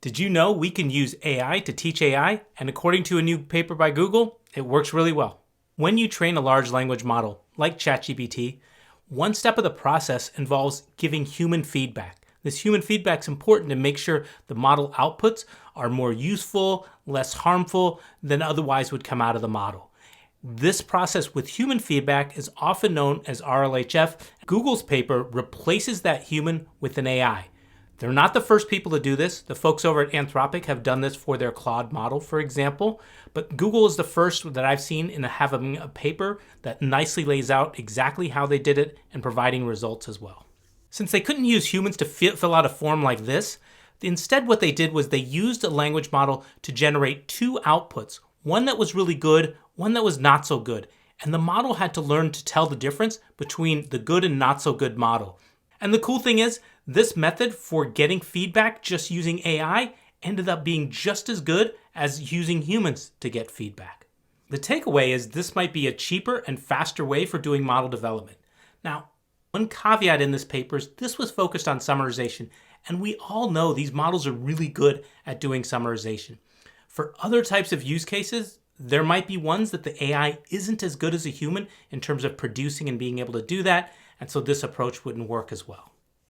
Did you know we can use AI to teach AI? And according to a new paper by Google, it works really well. When you train a large language model, like ChatGPT, one step of the process involves giving human feedback. This human feedback is important to make sure the model outputs are more useful, less harmful than otherwise would come out of the model. This process with human feedback is often known as RLAIF. Google's paper replaces that human with an AI. They're not the first people to do this. The folks over at Anthropic have done this for their Claude model, for example. But Google is the first that I've seen in having a paper that nicely lays out exactly how they did it and providing results as well. Since they couldn't use humans to fill out a form like this, instead what they did was they used a language model to generate two outputs, one that was really good, one that was not so good. And the model had to learn to tell the difference between the good and not so good model. And the cool thing is, this method for getting feedback just using AI ended up being just as good as using humans to get feedback. The takeaway is this might be a cheaper and faster way for doing model development. Now, one caveat in this paper is this was focused on summarization, and we all know these models are really good at doing summarization. For other types of use cases, there might be ones that the AI isn't as good as a human in terms of producing and being able to do that, and so this approach wouldn't work as well.